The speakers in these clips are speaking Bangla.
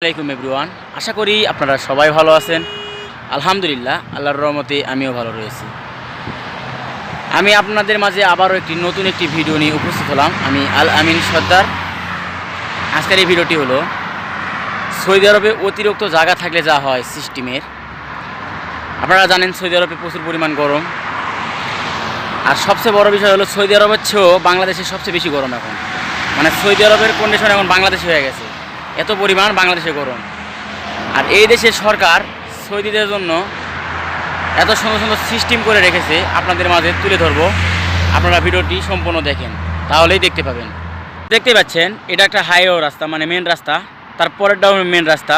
আসসালামাইকুম এভরিওয়ান, আশা করি আপনারা সবাই ভালো আছেন। আলহামদুলিল্লাহ, আল্লাহর রহমতে আমিও ভালো রয়েছি। আমি আপনাদের মাঝে আবারও নতুন একটি ভিডিও নিয়ে উপস্থিত হলাম। আমি আল আমিন সর্দার। আজকের এই ভিডিওটি হলো সৌদি আরবে অতিরিক্ত জায়গা থাকলে যা হয় সিস্টেমের। আপনারা জানেন সৌদি আরবে প্রচুর পরিমাণ গরম, আর সবচেয়ে বড় বিষয় হলো সৌদি আরবের চেয়েও বাংলাদেশে সবচেয়ে বেশি গরম এখন। মানে সৌদি আরবের কন্ডিশন এখন বাংলাদেশে হয়ে গেছে, এত পরিমাণ বাংলাদেশে গরম। আর এই দেশের সরকার সৌদিদের জন্য এত সুন্দর সুন্দর সিস্টেম করে রেখেছে, আপনাদের মাঝে তুলে ধরবো। আপনারা ভিডিওটি সম্পূর্ণ দেখেন, তাহলেই দেখতে পাবেন। দেখতে পাচ্ছেন এটা একটা হাইওয়ে রাস্তা, মানে মেন রাস্তা। তারপরেরটাও মেন রাস্তা,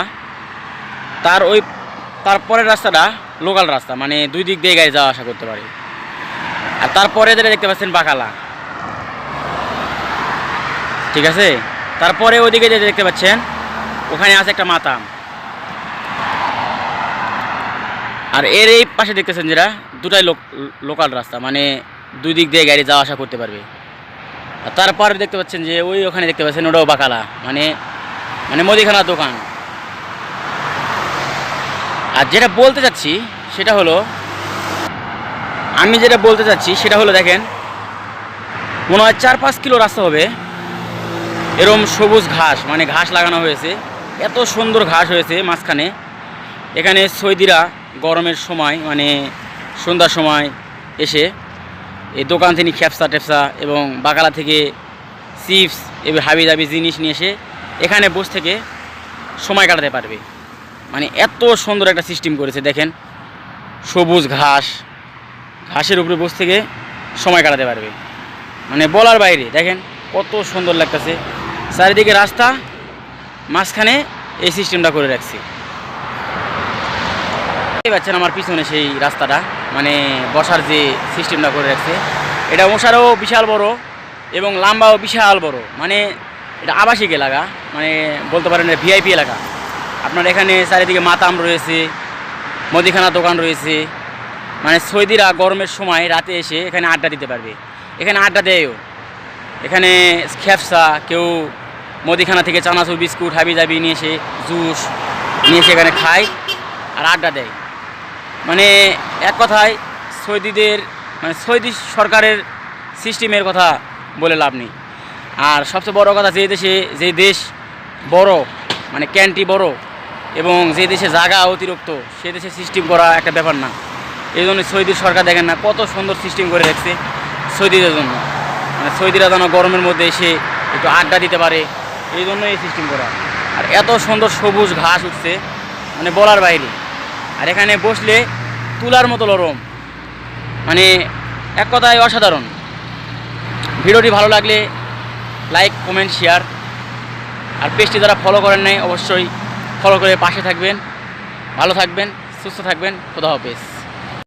তারপরের রাস্তাটা লোকাল রাস্তা, মানে দুই দিক দিয়ে গাড়ি যাওয়া আসা করতে পারে। আর তারপরে যেটা দেখতে পাচ্ছেন বাকালা, ঠিক আছে। তারপরে ওইদিকে যেটা দেখতে পাচ্ছেন ওখানে আছে একটা মাতাম। আর এর এই পাশে দেখতেছেন যেটা দুটাই লোকাল রাস্তা, মানে দুই দিক দিয়ে গাড়ি যাওয়া আসা করতে পারবে। আর তারপরে দেখতে পাচ্ছেন যে ওখানে দেখতে পাচ্ছেন ওটাও বাকালা, মানে মুদিখানার দোকান। আর যেটা বলতে চাচ্ছি সেটা হলো দেখেন, মনে হয় 4-5 কিলো রাস্তা হবে, এরম সবুজ ঘাস, মানে ঘাস লাগানো হয়েছে। এত সুন্দর ঘাস হয়েছে মাঝখানে। এখানে সৌদিরা গরমের সময়, মানে সন্ধ্যার সময় এসে এই দোকান থেকে খেপসা টেপসা এবং বাকালা থেকে চিপস এবং হাবি জাবি জিনিস নিয়ে এসে এখানে বসে থেকে সময় কাটাতে পারবে। মানে এত সুন্দর একটা সিস্টেম করেছে দেখেন, সবুজ ঘাসের উপরে বসে থেকে সময় কাটাতে পারবে, মানে বলার বাইরে। দেখেন কত সুন্দর লাগতেছে, চারিদিকে রাস্তা, মাঝখানে এই সিস্টেমটা করে রাখছে। দেখতে পাচ্ছেন আমার পিছনে সেই রাস্তাটা, মানে বসার যে সিস্টেমটা করে রাখছে, এটা মশারও বিশাল বড় এবং লম্বাও বিশাল বড়। মানে এটা আবাসিক এলাকা, মানে বলতে পারেন ভিআইপি এলাকা। আপনার এখানে চারিদিকে মাতাম রয়েছে, মুদিখানা দোকান রয়েছে। মানে সৌদিরা গরমের সময় রাতে এসে এখানে আড্ডা দিতে পারবে। এখানে আড্ডা দেয়ও, এখানে খেপসা, কেউ মুদিখানা থেকে চানাচুর বিস্কুট হাবি জাবি নিয়ে এসে, জুস নিয়ে এসে এখানে খায় আর আড্ডা দেয়। মানে এক কথায় সৌদি সরকারের সিস্টেমের কথা বলে লাভ নেই। আর সবচেয়ে বড় কথা, যে দেশ বড়, মানে ক্যান্ট্রি বড় এবং যে দেশে জায়গা অতিরিক্ত, সে দেশে সিস্টেম করা একটা ব্যাপার না। এই জন্য সৌদি সরকার দেখেন না কত সুন্দর সিস্টেম করে রাখছে সৌদিদের জন্য। মানে সৌদিরা যেন গরমের মধ্যে এসে একটু আড্ডা দিতে পারে, এই জন্য এই সিস্টেম করা। আর এত সুন্দর সবুজ ঘাস উঠছে, মানে বলার বাইরে। আর এখানে বসলে তুলার মতো নরম, মানে এক কথায় অসাধারণ। ভিডিওটি ভালো লাগলে লাইক, কমেন্ট, শেয়ার। আর পেজটি যারা ফলো করেন নাই অবশ্যই ফলো করে পাশে থাকবেন। ভালো থাকবেন, সুস্থ থাকবেন। খোদা হাফেজ।